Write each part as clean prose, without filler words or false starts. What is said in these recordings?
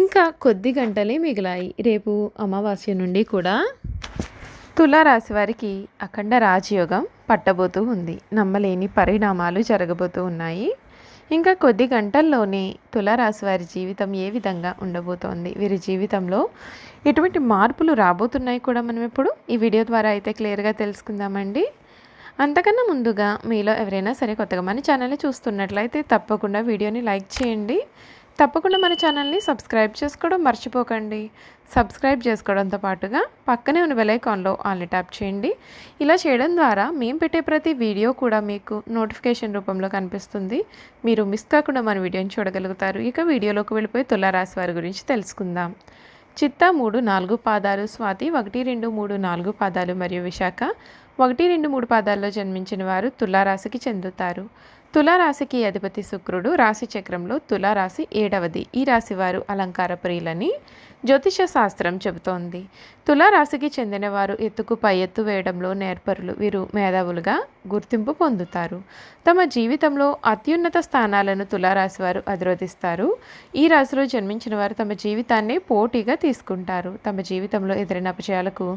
ఇంకా కొద్ది గంటలే మిగిలాయి. రేపు అమావాస్య నుండి కూడా తులారాశి వారికి అఖండ రాజయోగం పట్టబోతూ ఉంది. నమ్మలేని పరిణామాలు జరగబోతూ ఉన్నాయి. ఇంకా కొద్ది గంటల్లోనే తులారాశి వారి జీవితం ఏ విధంగా ఉండబోతోంది, వీరి జీవితంలో ఎటువంటి మార్పులు రాబోతున్నాయి కూడా మనం ఇప్పుడు ఈ వీడియో ద్వారా అయితే క్లియర్గా తెలుసుకుందామండి. అంతకన్నా ముందుగా మీలో ఎవరైనా సరే కొత్తగా మన ఛానల్ని చూస్తున్నట్లయితే తప్పకుండా వీడియోని లైక్ చేయండి. తప్పకుండా మన ఛానల్ని సబ్స్క్రైబ్ చేసుకోవడం మర్చిపోకండి. సబ్స్క్రైబ్ చేసుకోవడంతో పాటుగా పక్కనే ఉన్న బెల్ ఐకాన్లో ఆల్ని ట్యాప్ చేయండి. ఇలా చేయడం ద్వారా మేము పెట్టే ప్రతి వీడియో కూడా మీకు నోటిఫికేషన్ రూపంలో కనిపిస్తుంది. మీరు మిస్ కాకుండా మన వీడియోని చూడగలుగుతారు. ఇక వీడియోలోకి వెళ్ళిపోయి తులారాశి వారి గురించి తెలుసుకుందాం. చిత్తా 3, 4 పాదాలు, స్వాతి 1, 2, 3, 4 పాదాలు మరియు విశాఖ 1, 2, 3 పాదాల్లో జన్మించిన వారు తులారాశికి చెందుతారు. తులారాశికి అధిపతి శుక్రుడు. రాశి చక్రంలో తులారాశి 7వది. ఈ రాశి వారు అలంకార ప్రియులని జ్యోతిష శాస్త్రం చెబుతోంది. తులారాశికి చెందిన వారు ఎత్తుకు పై ఎత్తు వేయడంలో నేర్పరులు. వీరు మేధావులుగా గుర్తింపు పొందుతారు. తమ జీవితంలో అత్యున్నత స్థానాలను తులారాశి వారు అధిరోధిస్తారు. ఈ రాశిలో జన్మించిన వారు తమ జీవితాన్ని పోటీగా తీసుకుంటారు. తమ జీవితంలో ఎదురైన అపజయాలకు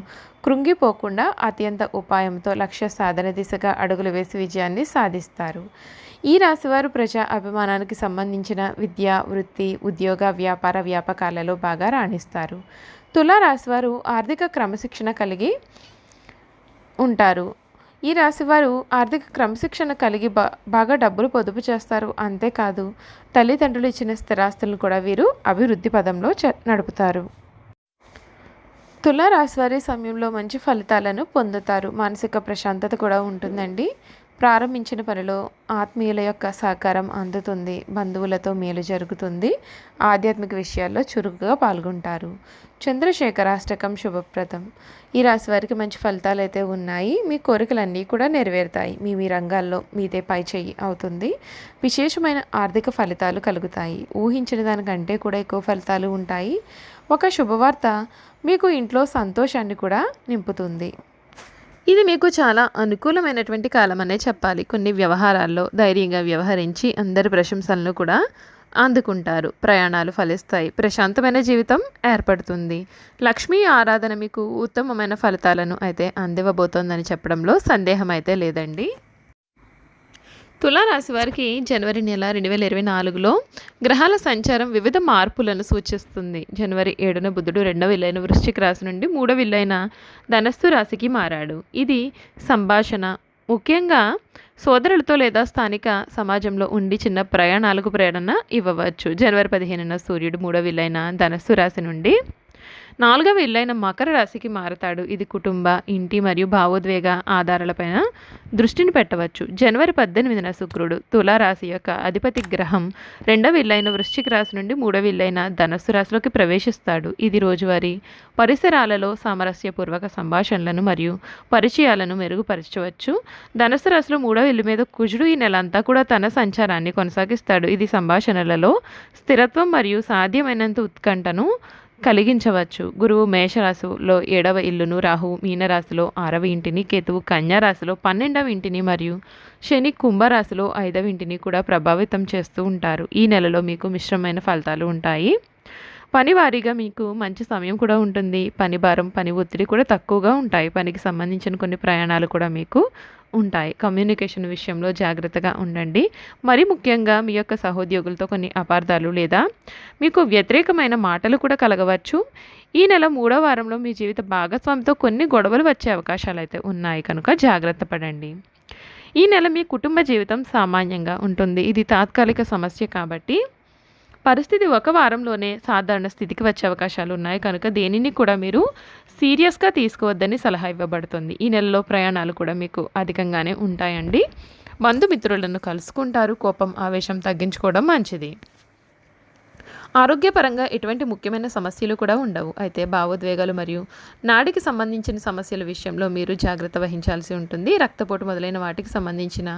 కృంగిపోకుండా అత్యంత ఉపాయంతో లక్ష్య సాధన దిశగా అడుగులు వేసి విజయాన్ని సాధిస్తారు. ఈ రాశివారు ప్రజా అభిమానానికి సంబంధించిన విద్య, వృత్తి, ఉద్యోగ, వ్యాపార వ్యాపకాలలో బాగా రాణిస్తారు. తులారాశివారు ఆర్థిక క్రమశిక్షణ కలిగి ఉంటారు. ఈ రాశివారు ఆర్థిక క్రమశిక్షణ కలిగి బాగా డబ్బులు పొదుపు చేస్తారు. అంతేకాదు తల్లిదండ్రులు ఇచ్చిన స్థిరాస్తులను కూడా వీరు అభివృద్ధి పదంలో నడుపుతారు. తులారాశివారి సమయంలో మంచి ఫలితాలను పొందుతారు. మానసిక ప్రశాంతత కూడా ఉంటుందండి. ప్రారంభించిన పనిలో ఆత్మీయుల యొక్క సహకారం అందుతుంది. బంధువులతో మేలు జరుగుతుంది. ఆధ్యాత్మిక విషయాల్లో చురుకుగా పాల్గొంటారు. చంద్రశేఖరాష్టకం శుభప్రదం. ఈ రాశి వారికి మంచి ఫలితాలు అయితే ఉన్నాయి. మీ కోరికలన్నీ కూడా నెరవేరుతాయి. మీ రంగాల్లో మీదే పై చెయ్యి అవుతుంది. విశేషమైన ఆర్థిక ఫలితాలు కలుగుతాయి. ఊహించిన దానికంటే కూడా ఎక్కువ ఫలితాలు ఉంటాయి. ఒక శుభవార్త మీకు ఇంట్లో సంతోషాన్ని కూడా నింపుతుంది. ఇది మీకు చాలా అనుకూలమైనటువంటి కాలం అనే చెప్పాలి. కొన్ని వ్యవహారాల్లో ధైర్యంగా వ్యవహరించి అందరి ప్రశంసలను కూడా అందుకుంటారు. ప్రయాణాలు ఫలిస్తాయి. ప్రశాంతమైన జీవితం ఏర్పడుతుంది. లక్ష్మీ ఆరాధన మీకు ఉత్తమమైన ఫలితాలను అయితే అందివ్వబోతోందని చెప్పడంలో సందేహం అయితే లేదండి. తులారాశి వారికి జనవరి నెల 2024లో గ్రహాల సంచారం వివిధ మార్పులను సూచిస్తుంది. జనవరి 7న బుధుడు 2వ ఇల్లైన వృశ్చిక రాశి నుండి 3వ ఇల్లైన ధనస్సు రాశికి మారాడు. ఇది సంభాషణ, ముఖ్యంగా సోదరులతో లేదా స్థానిక సమాజంలో ఉండి చిన్న ప్రయాణాలకు ప్రేరణ ఇవ్వవచ్చు. జనవరి 15న సూర్యుడు 3వ ఇల్లైన ధనస్సు రాశి నుండి 4వ ఇల్లైన మకర రాశికి మారతాడు. ఇది కుటుంబ, ఇంటి మరియు భావోద్వేగ ఆధారాలపైన దృష్టిని పెట్టవచ్చు. జనవరి 18న శుక్రుడు తులారాశి యొక్క అధిపతి గ్రహం 2వ ఇల్లైన వృశ్చిక రాశి నుండి 3వ ఇల్లైన ధనస్సు రాశిలోకి ప్రవేశిస్తాడు. ఇది రోజువారీ పరిసరాలలో సామరస్యపూర్వక సంభాషణలను మరియు పరిచయాలను మెరుగుపరచవచ్చు. ధనస్సు రాశిలో 3వ ఇల్లు మీద కుజుడు ఈ నెలంతా కూడా తన సంచారాన్ని కొనసాగిస్తాడు. ఇది సంభాషణలలో స్థిరత్వం మరియు సాధ్యమైనంత ఉత్కంఠను కలిగించవచ్చు. గురువు మేషరాశిలో 7వ ఇల్లును, రాహు మీనరాశిలో 6వ ఇంటిని, కేతువు కన్యారాశిలో 12వ ఇంటిని మరియు శని కుంభరాశిలో 5వ ఇంటిని కూడా ప్రభావితం చేస్తూ ఉంటారు. ఈ నెలలో మీకు మిశ్రమైన ఫలితాలు ఉంటాయి. పని వారీగా మీకు మంచి సమయం కూడా ఉంటుంది. పని భారం, పని ఒత్తిడి కూడా తక్కువగా ఉంటాయి. పనికి సంబంధించిన కొన్ని ప్రయాణాలు కూడా మీకు ఉంటాయి. కమ్యూనికేషన్ విషయంలో జాగ్రత్తగా ఉండండి. మరి ముఖ్యంగా మీ యొక్క సహోద్యోగులతో కొన్ని అపార్థాలు లేదా మీకు వ్యతిరేకమైన మాటలు కూడా కలగవచ్చు. ఈ నెల 3వ వారంలో మీ జీవిత భాగస్వామితో కొన్ని గొడవలు వచ్చే అవకాశాలు అయితే ఉన్నాయి కనుక జాగ్రత్త పడండి. ఈ నెల మీ కుటుంబ జీవితం సామాన్యంగా ఉంటుంది. ఇది తాత్కాలిక సమస్య కాబట్టి పరిస్థితి ఒక వారంలోనే సాధారణ స్థితికి వచ్చే అవకాశాలు ఉన్నాయి కనుక దేనిని కూడా మీరు సీరియస్గా తీసుకోవద్దని సలహా ఇవ్వబడుతుంది. ఈ నెలలో ప్రయాణాలు కూడా మీకు అధికంగానే ఉంటాయండి. బంధుమిత్రులను కలుసుకుంటారు. కోపం, ఆవేశం తగ్గించుకోవడం మంచిది. ఆరోగ్యపరంగా ఎటువంటి ముఖ్యమైన సమస్యలు కూడా ఉండవు. అయితే భావోద్వేగాలు మరియు నాడికి సంబంధించిన సమస్యల విషయంలో మీరు జాగ్రత్త వహించాల్సి ఉంటుంది. రక్తపోటు మొదలైన వాటికి సంబంధించిన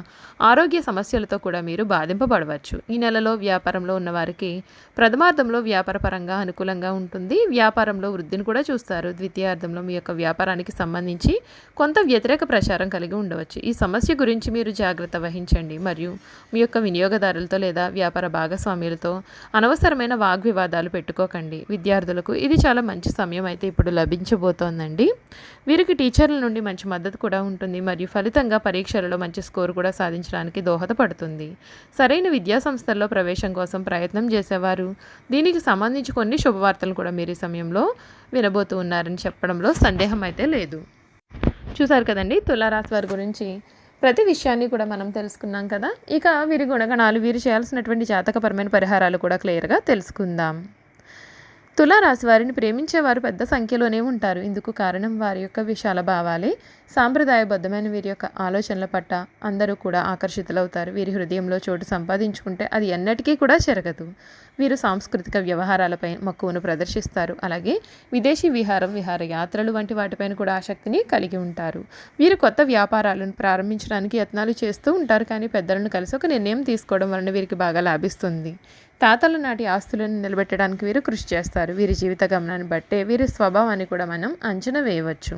ఆరోగ్య సమస్యలతో కూడా మీరు బాధింపబడవచ్చు. ఈ నెలలో వ్యాపారంలో ఉన్నవారికి ప్రథమార్థంలో వ్యాపారపరంగా అనుకూలంగా ఉంటుంది. వ్యాపారంలో వృద్ధిని కూడా చూస్తారు. ద్వితీయార్థంలో మీ యొక్క వ్యాపారానికి సంబంధించి కొంత వ్యతిరేక ప్రచారం కలిగి ఉండవచ్చు. ఈ సమస్య గురించి మీరు జాగ్రత్త వహించండి మరియు మీ యొక్క వినియోగదారులతో లేదా వ్యాపార భాగస్వామ్యులతో అనవసరమైన వాగ్వివాదాలు పెట్టుకోకండి. విద్యార్థులకు ఇది చాలా మంచి సమయం అయితే ఇప్పుడు లభించబోతోందండి. వీరికి టీచర్ల నుండి మంచి మద్దతు కూడా ఉంటుంది మరియు ఫలితంగా పరీక్షలలో మంచి స్కోర్ కూడా సాధించడానికి దోహదపడుతుంది. సరైన విద్యా సంస్థల్లో ప్రవేశం కోసం ప్రయత్నం చేసేవారు దీనికి సంబంధించి కొన్ని శుభవార్తలు కూడా మీరు ఈ సమయంలో వినబోతూ ఉన్నారని చెప్పడంలో సందేహం అయితే లేదు. చూసారు కదండి తులారాశి వారి గురించి ప్రతి విషయాన్ని కూడా మనం తెలుసుకున్నాం కదా. ఇక వీరి గుణగణాలు, వీరు చేయాల్సినటువంటి జాతకపరమైన పరిహారాలు కూడా క్లియర్గా తెలుసుకుందాం. తులారాశి వారిని ప్రేమించేవారు పెద్ద సంఖ్యలోనే ఉంటారు. ఇందుకు కారణం వారి యొక్క విశాల భావాలే. సాంప్రదాయబద్ధమైన వీరి యొక్క ఆలోచనల పట్ల అందరూ కూడా ఆకర్షితులవుతారు. వీరి హృదయంలో చోటు సంపాదించుకుంటే అది ఎన్నటికీ కూడా చెరగదు. వీరు సాంస్కృతిక వ్యవహారాలపై మక్కువను ప్రదర్శిస్తారు. అలాగే విదేశీ విహారయాత్రలు వంటి వాటిపైన కూడా ఆసక్తిని కలిగి ఉంటారు. వీరు కొత్త వ్యాపారాలను ప్రారంభించడానికి యత్నాలు చేస్తూ ఉంటారు. కానీ పెద్దలను కలిసి ఒక నిర్ణయం తీసుకోవడం వలన వీరికి బాగా లాభిస్తుంది. తాతల నాటి ఆస్తులను నిలబెట్టడానికి వీరు కృషి చేస్తారు. వీరి జీవిత గమనాన్ని బట్టే వీరి స్వభావాన్ని కూడా మనం అంచనా వేయవచ్చు.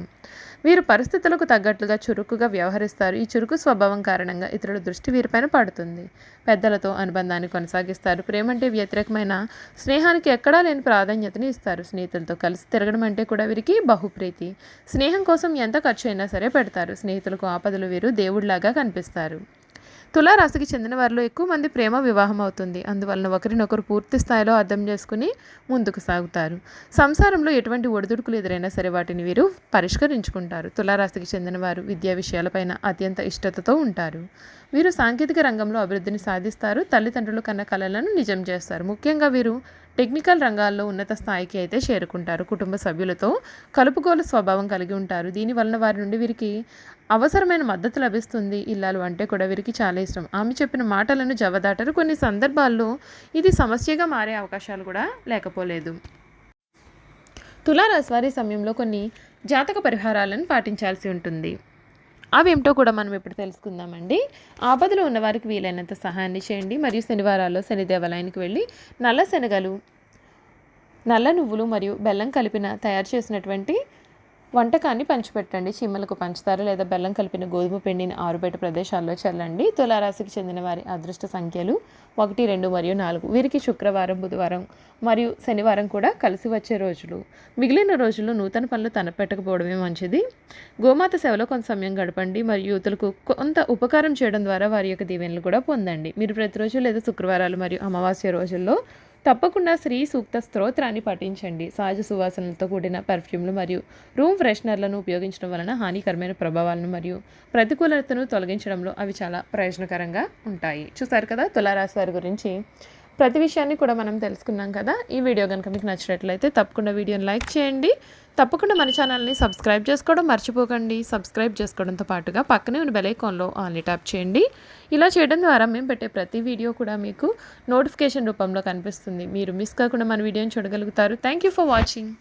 వీరు పరిస్థితులకు తగ్గట్లుగా చురుకుగా వ్యవహరిస్తారు. ఈ చురుకు స్వభావం కారణంగా ఇతరుల దృష్టి వీరిపైన పడుతుంది. పెద్దలతో అనుబంధాన్ని కొనసాగిస్తారు. ప్రేమంటే వ్యతిరేకమైన స్నేహానికి ఎక్కడా లేని ప్రాధాన్యతని ఇస్తారు. స్నేహితులతో కలిసి తిరగడం అంటే కూడా వీరికి బహుప్రీతి. స్నేహం కోసం ఎంత ఖర్చు అయినా సరే పెడతారు. స్నేహితులకు ఆపదలు వీరు దేవుడిలాగా కనిపిస్తారు. తులారాశికి చెందిన వారిలో ఎక్కువ మంది ప్రేమ వివాహం అవుతుంది. అందువలన ఒకరినొకరు పూర్తి స్థాయిలో అర్థం చేసుకుని ముందుకు సాగుతారు. సంసారంలో ఎటువంటి ఒడిదుడుకులు ఎదురైనా సరే వాటిని వీరు పరిష్కరించుకుంటారు. తులారాశికి చెందిన వారు విద్యా విషయాలపైన అత్యంత ఇష్టతతో ఉంటారు. వీరు సాంకేతిక రంగంలో అభివృద్ధిని సాధిస్తారు. తల్లిదండ్రులు కన్న కలలను నిజం చేస్తారు. ముఖ్యంగా వీరు టెక్నికల్ రంగాల్లో ఉన్నత స్థాయికి అయితే చేరుకుంటారు. కుటుంబ సభ్యులతో కలుపుగోలు స్వభావం కలిగి ఉంటారు. దీనివలన వారి నుండి వీరికి అవసరమైన మద్దతు లభిస్తుంది. ఇల్లాలు అంటే కూడా వీరికి చాలా ఇష్టం. ఆమె చెప్పిన మాటలను జవదాటరు. కొన్ని సందర్భాల్లో ఇది సమస్యగా మారే అవకాశాలు కూడా లేకపోలేదు. తులారాశి వారి సమయంలో కొన్ని జాతక పరిహారాలను పాటించాల్సి ఉంటుంది. అవేమిటో కూడా మనం ఇప్పుడు తెలుసుకుందామండి. ఆపదలో ఉన్నవారికి వీలైనంత సహాయాన్ని చేయండి. మరియు శనివారాల్లో శని దేవాలయానికి వెళ్ళి నల్ల శనగలు, నల్ల నువ్వులు మరియు బెల్లం కలిపిన తయారు చేసినటువంటి వంటకాన్ని పంచిపెట్టండి. చీమలకు పంచుతారు లేదా బెల్లం కలిపిన గోధుమ పిండిని ఆరుబయట ప్రదేశాల్లో చల్లండి. తులారాశికి చెందిన వారి అదృష్ట సంఖ్యలు 1, 2 మరియు 4. వీరికి శుక్రవారం, బుధవారం మరియు శనివారం కూడా కలిసి వచ్చే రోజులు. మిగిలిన రోజుల్లో నూతన పనులు తలపెట్టకపోవడమే మంచిది. గోమాత సేవలో కొంత సమయం గడపండి మరియు యువతులకు కొంత ఉపకారం చేయడం ద్వారా వారి యొక్క దీవెనలు కూడా పొందండి. మీరు ప్రతిరోజు లేదా శుక్రవారాలు మరియు అమావాస్య రోజుల్లో తప్పకుండా శ్రీ సూక్త స్తోత్రాన్ని పఠించండి. సహజ సువాసనలతో కూడిన పర్ఫ్యూమ్లు మరియు రూమ్ ఫ్రెషనర్లను ఉపయోగించడం వలన హానికరమైన ప్రభావాలను మరియు ప్రతికూలతను తొలగించడంలో అవి చాలా ప్రయోజనకరంగా ఉంటాయి. చూసారు కదా తులారాశి వారి గురించి ప్రతి విషయాన్ని కూడా మనం తెలుసుకున్నాం కదా. ఈ వీడియో కనుక మీకు నచ్చినట్లయితే తప్పకుండా వీడియోని లైక్ చేయండి. తప్పకుండా మన ఛానల్ని సబ్స్క్రైబ్ చేసుకోవడం మర్చిపోకండి. సబ్స్క్రైబ్ చేసుకోవడంతో పాటుగా పక్కనే ఉన్న బెల్ ఐకాన్లో ఆల్ని ట్యాప్ చేయండి. ఇలా చేయడం ద్వారా మేము పెట్టే ప్రతి వీడియో కూడా మీకు నోటిఫికేషన్ రూపంలో కనిపిస్తుంది. మీరు మిస్ కాకుండా మన వీడియోని చూడగలుగుతారు. Thank you for watching.